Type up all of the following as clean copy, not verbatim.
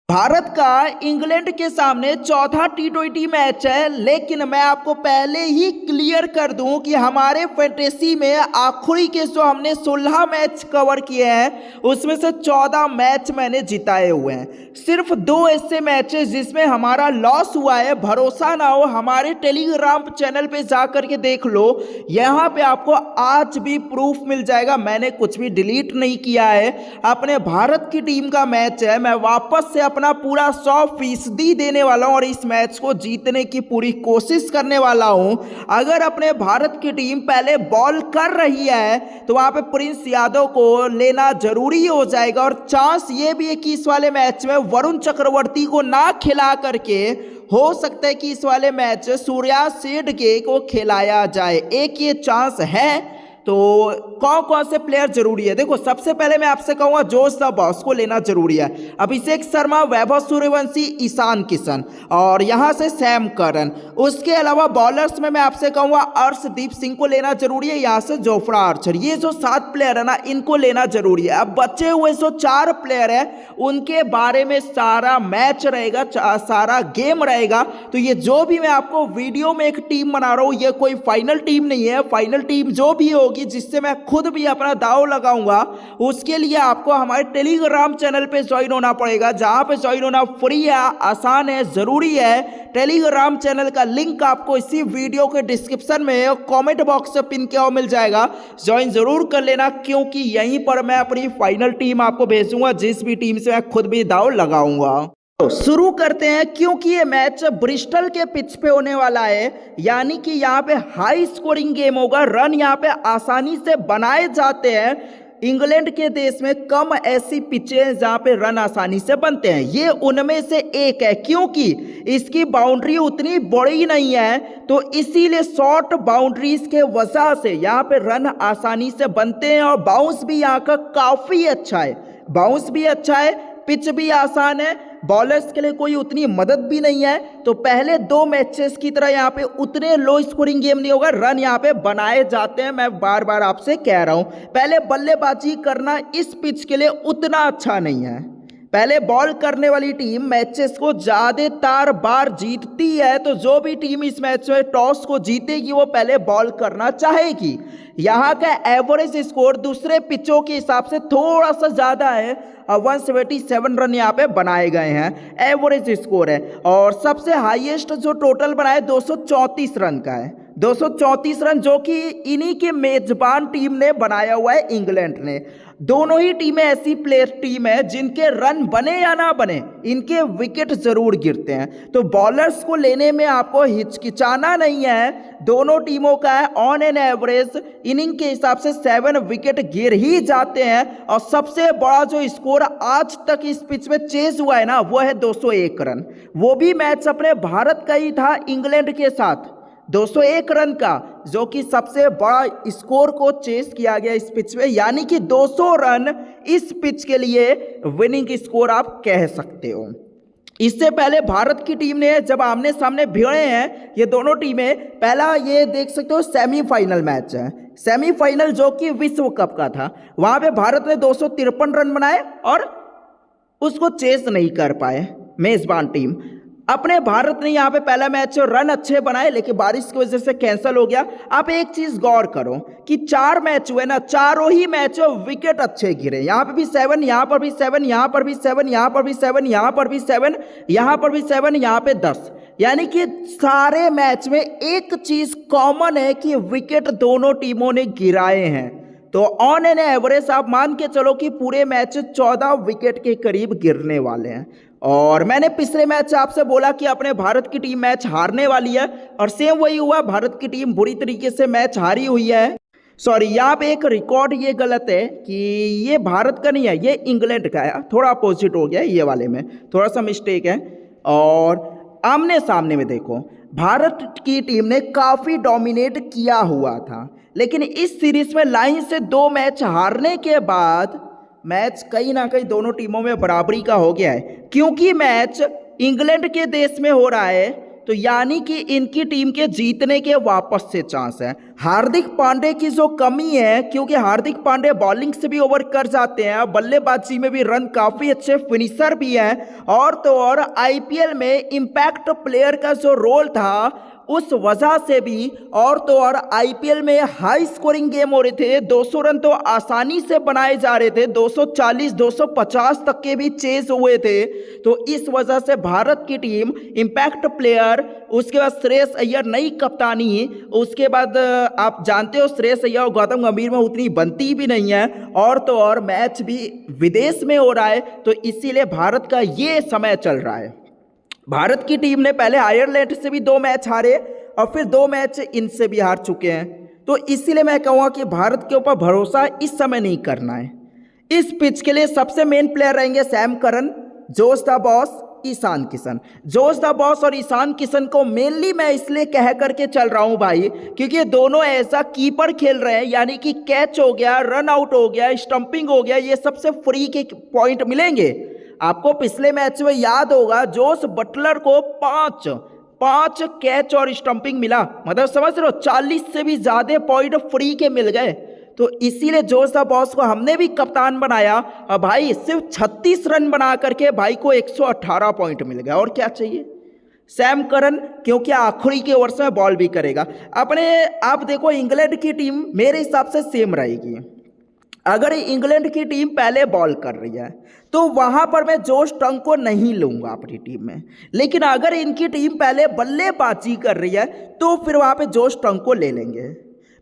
भारत का इंग्लैंड के सामने चौथा टी20 मैच है, लेकिन मैं आपको पहले ही क्लियर कर दूं कि हमारे फैंटेसी में आखिरी के जो हमने 16 मैच कवर किए हैं उसमें से 14 मैच मैंने जिताए हुए हैं। सिर्फ 2 ऐसे मैच है जिसमें हमारा लॉस हुआ है। भरोसा ना हो हमारे टेलीग्राम चैनल पे जा करके देख लो, यहाँ पे आपको आज भी प्रूफ मिल जाएगा। मैंने कुछ भी डिलीट नहीं किया है। अपने भारत की टीम का मैच है, मैं वापस से अपना पूरा 100% देने वाला हूं और इस मैच को जीतने की पूरी कोशिश करने वाला हूं। अगर अपने भारत की टीम पहले बॉल कर रही है तो वहां पे प्रिंस यादव को लेना जरूरी हो जाएगा और चांस ये भी है कि इस वाले मैच में वरुण चक्रवर्ती को ना खिला करके हो सकता है कि इस वाले मैच सूर्या शेडगे को खिलाया जाए। एक ये चांस है। तो कौन कौन से प्लेयर जरूरी है, देखो सबसे पहले मैं आपसे कहूंगा जोश द बॉस को लेना जरूरी है। अभिषेक शर्मा, वैभव सूर्यवंशी, ईशान किशन और यहां से सैम करन। उसके अलावा बॉलर्स में मैं आपसे कहूंगा अर्शदीप सिंह को लेना जरूरी है, यहां से जोफ्रा आर्चर। ये जो 7 प्लेयर है ना, इनको लेना जरूरी है। अब बचे हुए जो 4 प्लेयर है उनके बारे में सारा मैच रहेगा, सारा गेम रहेगा। तो ये जो भी मैं आपको वीडियो में एक टीम बना रहा हूं, ये कोई फाइनल टीम नहीं है। फाइनल टीम जो भी होगी जिससे मैं खुद भी अपना दांव लगाऊंगा, उसके लिए आपको हमारे टेलीग्राम चैनल पे ज्वाइन होना पड़ेगा, जहां पे ज्वाइन होना फ्री है, आसान है, जरूरी है। टेलीग्राम चैनल का लिंक आपको इसी वीडियो के डिस्क्रिप्शन में कमेंट बॉक्स से पिन किया हुआ मिल जाएगा। ज्वाइन जरूर कर लेना, क्योंकि यहीं पर मैं अपनी फाइनल टीम आपको भेजूंगा, जिस भी टीम से मैं खुद भी दांव लगाऊंगा। तो शुरू करते हैं, क्योंकि ये मैच ब्रिस्टल के पिच पे होने वाला है, यानी कि यहाँ पे हाई स्कोरिंग गेम होगा। रन यहाँ पे आसानी से बनाए जाते हैं। इंग्लैंड के देश में कम ऐसी पिचें हैं जहाँ पे रन आसानी से बनते हैं, ये उनमें से एक है। क्योंकि इसकी बाउंड्री उतनी बड़ी नहीं है, तो इसीलिए शॉर्ट बाउंड्रीज के वजह से यहाँ पे रन आसानी से बनते हैं। और बाउंस भी यहाँ का काफ़ी अच्छा है, बाउंस भी अच्छा है, पिच भी आसान है। बॉलर्स के लिए कोई उतनी मदद भी नहीं है। तो पहले 2 मैचेस की तरह यहाँ पे उतने लो स्कोरिंग गेम नहीं होगा, रन यहाँ पे बनाए जाते हैं। मैं बार बार आपसे कह रहा हूँ, पहले बल्लेबाजी करना इस पिच के लिए उतना अच्छा नहीं है। पहले बॉल करने वाली टीम मैचेस को ज़्यादातर बार जीतती है, तो जो भी टीम इस मैच में टॉस को जीतेगी वो पहले बॉल करना चाहेगी। यहाँ का एवरेज स्कोर दूसरे पिचों के हिसाब से थोड़ा सा ज़्यादा है, 177 रन यहाँ पे बनाए गए हैं, एवरेज स्कोर है। और सबसे हाईएस्ट जो टोटल बनाए 234 रन का है, 234 रन, जो कि इन्हीं के मेजबान टीम ने बनाया हुआ है, इंग्लैंड ने। दोनों ही टीमें ऐसी प्लेयर टीम है जिनके रन बने या ना बने, इनके विकेट जरूर गिरते हैं। तो बॉलर्स को लेने में आपको हिचकिचाना नहीं है। दोनों टीमों का है ऑन एन एवरेज इनिंग के हिसाब से 7 विकेट गिर ही जाते हैं। और सबसे बड़ा जो स्कोर आज तक इस पिच में चेज हुआ है ना, वो है 201 रन। वो भी मैच अपने भारत का ही था इंग्लैंड के साथ, 201 रन का, जो कि सबसे बड़ा स्कोर को चेस किया गया इस पिच में। यानी कि 200 रन इस पिच के लिए विनिंग स्कोर आप कह सकते हो। इससे पहले भारत की टीम ने जब आमने सामने भिड़े हैं ये दोनों टीमें, पहला ये देख सकते हो सेमीफाइनल मैच है, सेमीफाइनल जो कि विश्व कप का था। वहां पे भारत ने 253 रन बनाए और उसको चेस नहीं कर पाए मेजबान टीम। अपने भारत ने यहाँ पे पहला मैच रन अच्छे बनाए, लेकिन बारिश की वजह से कैंसिल हो गया। आप एक चीज गौर करो कि 4 मैच हुए ना, चारों ही मैच विकेट अच्छे गिरे। यहाँ पे भी 7, यहाँ पर भी 7, यहाँ पर भी 7, यहाँ पर भी 7, यहाँ पर भी 7, यहाँ पर भी 7, यहाँ पे 10। यानी कि सारे मैच में एक चीज कॉमन है कि विकेट दोनों टीमों ने गिराए हैं। तो ऑन एन एवरेज आप मान के चलो कि पूरे मैच 14 विकेट के करीब गिरने वाले हैं। और मैंने पिछले मैच आपसे बोला कि अपने भारत की टीम मैच हारने वाली है, और सेम वही हुआ, भारत की टीम बुरी तरीके से मैच हारी हुई है। सॉरी, यहाँ पे एक रिकॉर्ड ये गलत है कि ये भारत का नहीं है, ये इंग्लैंड का है, थोड़ा अपोजिट हो गया ये वाले में, थोड़ा सा मिस्टेक है। और आमने सामने में देखो, भारत की टीम ने काफ़ी डोमिनेट किया हुआ था, लेकिन इस सीरीज में लाइन से 2 मैच हारने के बाद मैच कहीं ना कहीं दोनों टीमों में बराबरी का हो गया है। क्योंकि मैच इंग्लैंड के देश में हो रहा है, तो यानी कि इनकी टीम के जीतने के वापस से चांस है। हार्दिक पांडे की जो कमी है, क्योंकि हार्दिक पांडे बॉलिंग से भी ओवर कर जाते हैं, बल्लेबाजी में भी रन काफ़ी अच्छे, फिनिशर भी हैं, और तो और आईपीएल में इम्पैक्ट प्लेयर का जो रोल था उस वजह से भी, और तो और आईपीएल में हाई स्कोरिंग गेम हो रहे थे, 200 रन तो आसानी से बनाए जा रहे थे, 240 250 तक के भी चेज हुए थे। तो इस वजह से भारत की टीम इम्पैक्ट प्लेयर, उसके बाद श्रेयस अय्यर नई कप्तानी, उसके बाद आप जानते हो श्रेयस अय्यर और गौतम गंभीर में उतनी बनती भी नहीं है, और तो और मैच भी विदेश में हो रहा है, तो इसीलिए भारत का ये समय चल रहा है। भारत की टीम ने पहले आयरलैंड से भी 2 मैच हारे और फिर 2 मैच इनसे भी हार चुके हैं, तो इसीलिए मैं कहूँगा कि भारत के ऊपर भरोसा इस समय नहीं करना है। इस पिच के लिए सबसे मेन प्लेयर रहेंगे सैम करन, जोश द बॉस, ईशान किशन। जोश द बॉस और ईशान किशन को मेनली मैं इसलिए कह करके चल रहा हूँ भाई, क्योंकि ये दोनों ऐसा कीपर खेल रहे हैं, यानी कि कैच हो गया, रन आउट हो गया, स्टंपिंग हो गया, ये सबसे फ्री के पॉइंट मिलेंगे। आपको पिछले मैच में याद होगा जोस बटलर को 5 कैच और स्टंपिंग मिला, मतलब समझ रहे हो 40 से भी ज़्यादा पॉइंट फ्री के मिल गए। तो इसीलिए जोश द बॉस को हमने भी कप्तान बनाया और भाई सिर्फ 36 रन बना करके भाई को 118 पॉइंट मिल गया, और क्या चाहिए। सैम करन क्योंकि आखिरी के ओवर्स में बॉल भी करेगा। आप देखो इंग्लैंड की टीम मेरे हिसाब से सेम रहेगी। अगर इंग्लैंड की टीम पहले बॉल कर रही है तो वहां पर मैं जोश टंग को नहीं लूंगा अपनी टीम में, लेकिन अगर इनकी टीम पहले बल्लेबाजी कर रही है तो फिर वहां पे जोश टंग को ले लेंगे।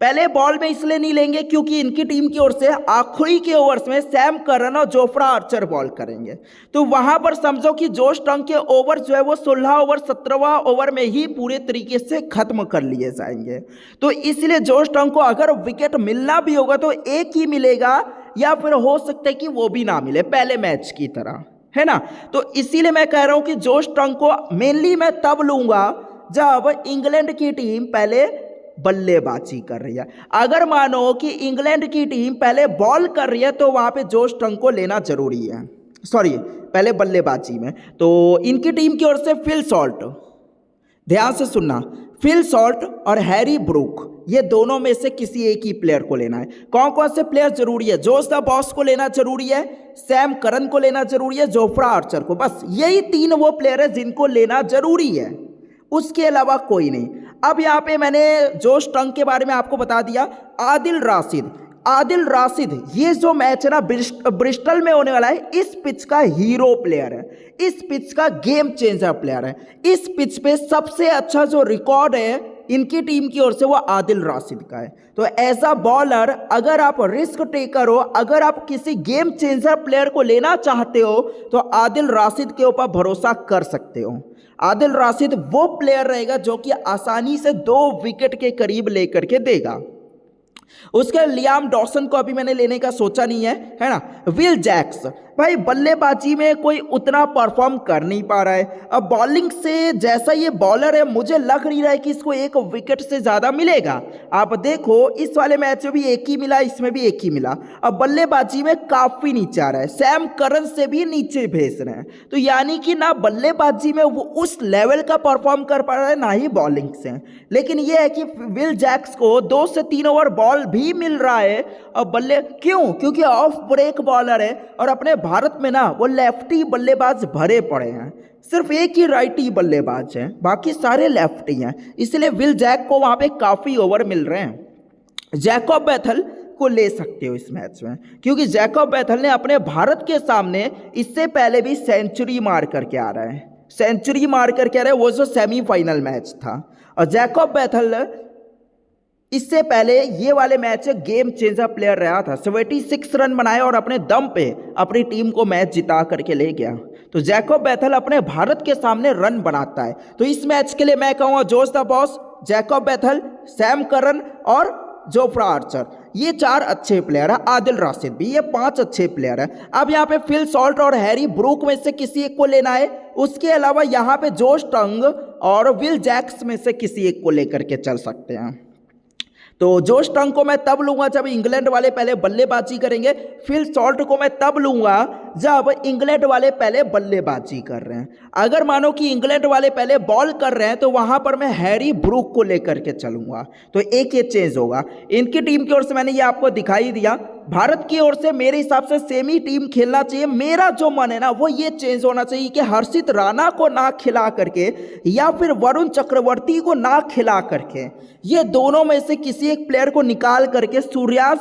पहले बॉल में इसलिए नहीं लेंगे क्योंकि इनकी टीम की ओर से आखिरी के ओवर्स में सैम करन और जोफ्रा आर्चर बॉल करेंगे, तो वहां पर समझो कि जोश टंग के ओवर जो है वो 16 ओवर 17वां ओवर में ही पूरे तरीके से खत्म कर लिए जाएंगे। तो इसलिए जोश टंग को अगर विकेट मिलना भी होगा तो एक ही मिलेगा, या फिर हो सकता है कि वो भी ना मिले पहले मैच की तरह, है ना। तो इसीलिए मैं कह रहा हूं कि जोश टंग को मेनली मैं तब लूंगा जब इंग्लैंड की टीम पहले बल्लेबाजी कर रही है। अगर मानो कि इंग्लैंड की टीम पहले बॉल कर रही है तो वहां पे जोश टंग को लेना जरूरी है, पहले बल्लेबाजी में। तो इनकी टीम की ओर से फिल सॉल्ट, ध्यान से सुनना, फिल सॉल्ट और हैरी ब्रूक, ये दोनों में से किसी एक ही प्लेयर को लेना है। कौन कौन से प्लेयर जरूरी है? जोश द बॉस को लेना जरूरी है, सैम करन को लेना जरूरी है, जोफ्रा आर्चर को, बस यही 3 वो प्लेयर है जिनको लेना जरूरी है, उसके अलावा कोई नहीं। अब यहाँ पे मैंने जोश टंग के बारे में आपको बता दिया। आदिल राशिद ये जो मैच है ना ब्रिस्टल में होने वाला है, इस पिच का हीरो प्लेयर है, इस पिच का गेम चेंजर प्लेयर है। इस पिच पे सबसे अच्छा जो रिकॉर्ड है इनकी टीम की ओर से वो आदिल राशिद का है। तो एज अ बॉलर अगर आप रिस्क टेकर हो, अगर आप किसी गेम चेंजर प्लेयर को लेना चाहते हो तो आदिल राशिद के ऊपर भरोसा कर सकते हो। आदिल राशिद वो प्लेयर रहेगा जो कि आसानी से 2 विकेट के करीब लेकर के देगा। उसके लियाम डॉसन को अभी मैंने लेने का सोचा नहीं है ना। विल जैक्स भाई बल्लेबाजी में कोई उतना परफॉर्म कर नहीं पा रहा है। अब बॉलिंग से जैसा ये बॉलर है मुझे लग नहीं रहा है कि इसको 1 विकेट से ज़्यादा मिलेगा। आप देखो इस वाले मैच में भी 1 ही मिला, इसमें भी 1 ही मिला। अब बल्लेबाजी में काफ़ी नीचे आ रहा है, सैम करन से भी नीचे भेज रहे हैं। तो यानी कि ना बल्लेबाजी में वो उस लेवल का परफॉर्म कर पा रहा है, ना ही बॉलिंग से। लेकिन ये है कि विल जैक्स को 2 से 3 ओवर बॉल भी मिल रहा है। अब क्योंकि ऑफ ब्रेक बॉलर है और अपने भारत में ना वो लेफ्टी बल्लेबाज भरे पड़े हैं, सिर्फ एक ही राइटी बल्लेबाज है, बाकी सारे लेफ्टी हैं। इसलिए विल जैक को वहां पे काफी ओवर मिल रहे हैं। जैकब बैथल को ले सकते हो इस मैच में, क्योंकि जैकब बैथल ने अपने भारत के सामने इससे पहले भी सेंचुरी मार करके आ रहा है, वो जो सेमीफाइनल मैच था। और जैकब बैथल इससे पहले ये वाले मैच गेम चेंजर प्लेयर रहा था, 76 रन बनाए और अपने दम पे अपनी टीम को मैच जिता करके ले गया। तो जैकब बैथल अपने भारत के सामने रन बनाता है। तो इस मैच के लिए मैं कहूँगा जोश the boss, Jacob Bethel, Sam Curran और जोफ्रा आर्चर, ये 4 अच्छे प्लेयर है। आदिल राशिद भी, ये 5 अच्छे प्लेयर है। अब यहाँ पे फिल सॉल्ट और हैरी ब्रूक में से किसी एक को लेना है। उसके अलावा यहाँ पे जोश टंग और विल जैक्स में से किसी एक को लेकर के चल सकते हैं। तो जोश टंग को मैं तब लूंगा जब इंग्लैंड वाले पहले बल्लेबाजी करेंगे। फिल सॉल्ट को मैं तब लूंगा जब इंग्लैंड वाले पहले बल्लेबाजी कर रहे हैं। अगर मानो कि इंग्लैंड वाले पहले बॉल कर रहे हैं तो वहां पर मैं हैरी ब्रूक को लेकर के चलूंगा। तो एक ये चेंज होगा। इनकी टीम की ओर से मैंने ये आपको दिखाई दिया। भारत की ओर से मेरे हिसाब से सेमी टीम खेलना चाहिए। मेरा जो मन है ना वो ये चेंज होना चाहिए कि हर्षित राणा को ना खिला करके या फिर वरुण चक्रवर्ती को ना खिला करके ये दोनों में से किसी एक प्लेयर को निकाल करके सूर्या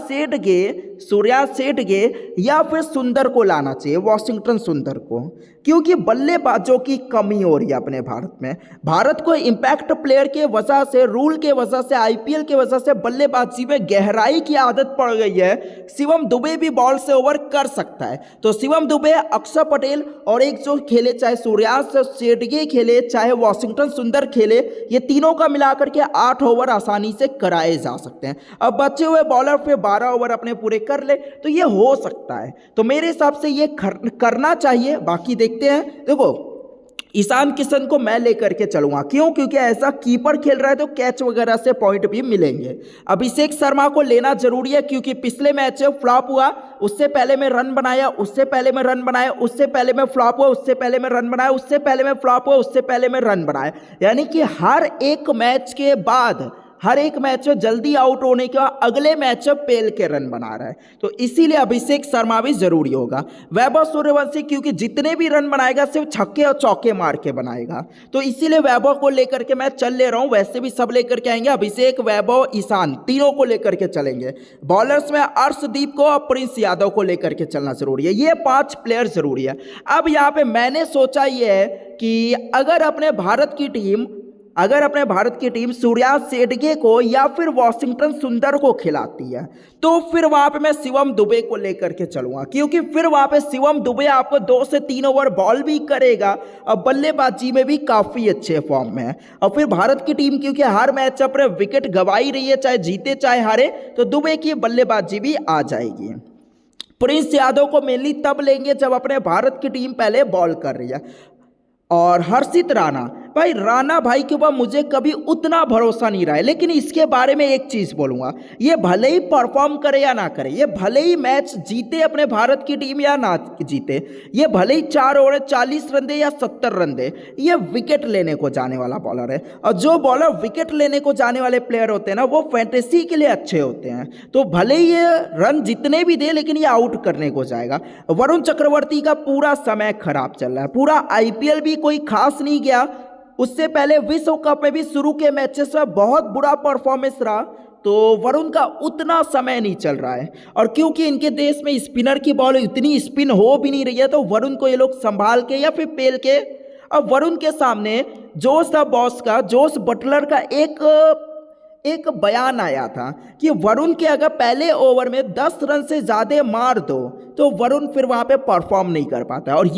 सेठगे या फिर सुंदर को लाना चाहिए, वॉशिंगटन सुंदर को। क्योंकि बल्लेबाजों की कमी हो रही है अपने भारत में। भारत को इम्पैक्ट प्लेयर के वजह से, रूल के वजह से, आईपीएल के वजह से बल्लेबाजी में गहराई की आदत पड़ गई है। शिवम दुबे भी बॉल से ओवर कर सकता है। तो शिवम दुबे, अक्षर पटेल और एक जो खेले, चाहे सूर्यास सेठगे खेले चाहे वॉशिंगटन सुंदर खेले, ये तीनों का मिलाकर के 8 ओवर आसानी से कराए जा सकते हैं। अब बचे हुए बॉलर फिर 12 ओवर अपने पूरे कर ले तो ये हो सकता है। तो मेरे हिसाब से ये करना चाहिए। बाकी देखते हैं। देखो, ईशान किशन को मैं लेकर के चलूंगा। क्यों? क्योंकि ऐसा कीपर खेल रहा है तो कैच वगैरह से पॉइंट भी मिलेंगे। अभिषेक शर्मा को लेना जरूरी है क्योंकि पिछले मैच में फ्लॉप हुआ, उससे पहले में रन बनाया, उससे पहले में रन बनाया, उससे पहले में फ्लॉप हुआ, उससे पहले में रन बनाया, उससे पहले में फ्लॉप हुआ, उससे पहले में रन बनाया। यानी कि हर एक मैच के बाद, हर एक मैच में जल्दी आउट होने के बाद अगले मैच में पेल के रन बना रहा है। तो इसीलिए अभिषेक शर्मा भी जरूरी होगा। वैभव सूर्यवंशी क्योंकि जितने भी रन बनाएगा सिर्फ छक्के और चौके मार के बनाएगा। तो इसीलिए वैभव को लेकर के मैं चल ले रहा हूं। वैसे भी सब लेकर के आएंगे, अभिषेक, वैभव, ईशान, तीनों को लेकर के चलेंगे। बॉलर्स में अर्शदीप को और प्रिंस यादव को लेकर के चलना जरूरी है। ये 5 प्लेयर जरूरी है। अब यहाँ पे मैंने सोचा ये है कि अगर अपने भारत की टीम सूर्या सेठगे को या फिर वॉशिंगटन सुंदर को खिलाती है तो फिर वहां पे मैं शिवम दुबे को लेकर के चलूंगा। क्योंकि फिर वहां पे शिवम दुबे आपको 2 से 3 ओवर बॉल भी करेगा और बल्लेबाजी में भी काफी अच्छे फॉर्म में है। और फिर भारत की टीम क्योंकि हर मैच पर विकेट गंवाई रही है, चाहे जीते चाहे हारे, तो दुबे की बल्लेबाजी भी आ जाएगी। प्रिंस यादव को मेनली तब लेंगे जब अपने भारत की टीम पहले बॉल कर रही है। और हर्षित राणा भाई के ऊपर मुझे कभी उतना भरोसा नहीं रहा है। लेकिन इसके बारे में एक चीज़ बोलूँगा, ये भले ही परफॉर्म करे या ना करे, ये भले ही मैच जीते अपने भारत की टीम या ना जीते, ये भले ही 4 ओवर 40 रन दे या 70 रन दे, ये विकेट लेने को जाने वाला बॉलर है। और जो बॉलर विकेट लेने को जाने वाले प्लेयर होते हैं ना, वो फैंटेसी के लिए अच्छे होते हैं। तो भले ही ये रन जितने भी दे लेकिन ये आउट करने को जाएगा। वरुण चक्रवर्ती का पूरा समय खराब चल रहा है। पूरा आईपीएल भी कोई खास नहीं गया, उससे पहले विश्व कप में भी शुरू के मैचेस में बहुत बुरा परफॉर्मेंस रहा। तो वरुण का उतना समय नहीं चल रहा है। और क्योंकि इनके देश में स्पिनर की बॉल इतनी स्पिन हो भी नहीं रही है तो वरुण को ये लोग संभाल के या फिर पेल के। अब वरुण के सामने जोश बटलर का एक बयान आया था कि वरुण के अगर पहले ओवर में 10 रन से ज़्यादा मार दो तो वरुण फिर वहाँ पे परफॉर्म नहीं कर पाता। और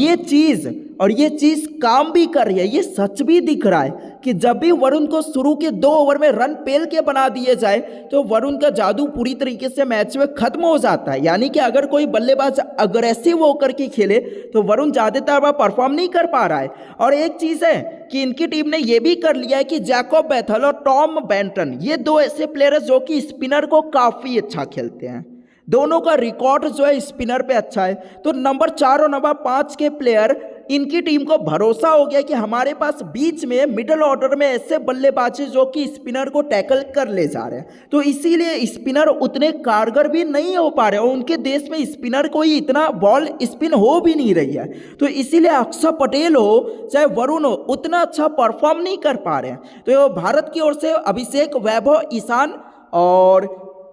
ये चीज़ काम भी कर रही है। ये सच भी दिख रहा है कि जब भी वरुण को शुरू के 2 ओवर में रन पेल के बना दिए जाए तो वरुण का जादू पूरी तरीके से मैच में खत्म हो जाता है। यानी कि अगर कोई बल्लेबाज अग्रेसिव होकर के खेले तो वरुण ज़्यादातर बार परफॉर्म नहीं कर पा रहा है। और एक चीज़ है कि इनकी टीम ने यह भी कर लिया है कि जैकब बेथल और टॉम बेंटन, ये 2 ऐसे प्लेयर जो कि स्पिनर को काफ़ी अच्छा खेलते हैं। दोनों का रिकॉर्ड जो है स्पिनर पे अच्छा है। तो नंबर 4 और नंबर 5 के प्लेयर, इनकी टीम को भरोसा हो गया कि हमारे पास बीच में मिडिल ऑर्डर में ऐसे बल्लेबाजी जो कि स्पिनर को टैकल कर ले जा रहे हैं। तो इसीलिए स्पिनर उतने कारगर भी नहीं हो पा रहे और उनके देश में स्पिनर कोई इतना बॉल स्पिन हो भी नहीं रही है। तो इसीलिए अक्षर पटेल हो चाहे वरुण हो उतना अच्छा परफॉर्म नहीं कर पा रहे हैं। तो भारत की ओर से अभिषेक, वैभव, ईशान और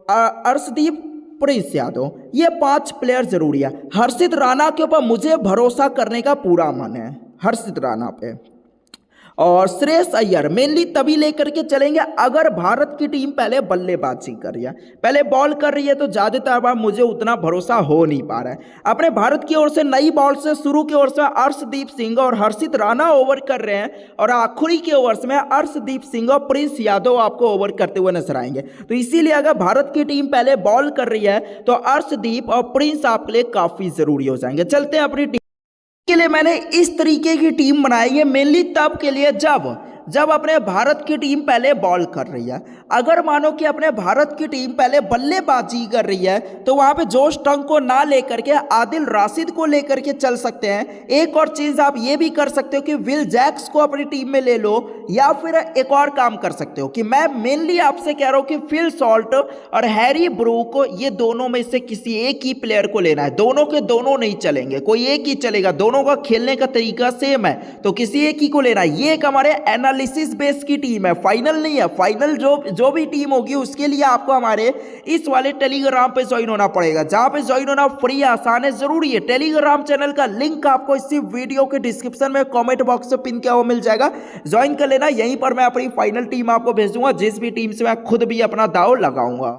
अर्शदीप, प्रिंस यादव, ये 5 प्लेयर जरूरी है। हर्षित राणा के ऊपर मुझे भरोसा करने का पूरा मन है, हर्षित राणा पे। और श्रेयस अय्यर मेनली तभी लेकर के चलेंगे अगर भारत की टीम पहले बल्लेबाजी कर रही है, पहले बॉल कर रही है तो ज़्यादातर बार मुझे उतना भरोसा हो नहीं पा रहा है। अपने भारत की ओर से नई बॉल से शुरू की ओर से अर्शदीप सिंह और हर्षित राणा ओवर कर रहे हैं और आखिरी के ओवर्स में अर्शदीप सिंह और प्रिंस यादव आपको ओवर करते हुए नजर आएंगे। तो इसीलिए अगर भारत की टीम पहले बॉल कर रही है तो अर्शदीप और प्रिंस आपके लिए काफ़ी ज़रूरी हो जाएंगे। चलते हैं अपनी टीम के लिए। मैंने इस तरीके की टीम बनाई है मेनली तब के लिए जब अपने भारत की टीम पहले बॉल कर रही है। अगर मानो कि अपने भारत की टीम पहले बल्लेबाजी कर रही है तो वहां पे जोश टंग को ना लेकर के आदिल राशिद को लेकर के चल सकते हैं। एक और चीज आप ये भी कर सकते हो कि विल जैक्स को अपनी टीम में ले लो, या फिर एक और काम कर सकते हो कि मैं मेनली आपसे कह रहा हूं कि फिल सॉल्ट और हैरी ब्रूक, ये दोनों में से किसी एक ही प्लेयर को लेना है। दोनों के दोनों नहीं चलेंगे, कोई एक ही चलेगा, दोनों का खेलने का तरीका सेम है, तो किसी एक ही को लेना है। ये एक हमारे एनालिसिस बेस की टीम है, फाइनल नहीं है। फाइनल जो भी टीम होगी उसके लिए आपको हमारे इस वाले टेलीग्राम पे ज्वाइन होना पड़ेगा, जहां पे ज्वाइन होना फ्री आसान है, जरूरी है। टेलीग्राम चैनल का लिंक आपको इसी वीडियो के डिस्क्रिप्शन में कमेंट बॉक्स में पिन किया हुआ मिल जाएगा, ज्वाइन कर लेना। यहीं पर मैं अपनी फाइनल टीम आपको भेज दूंगा, जिस भी टीम से मैं खुद भी अपना दाव लगाऊंगा।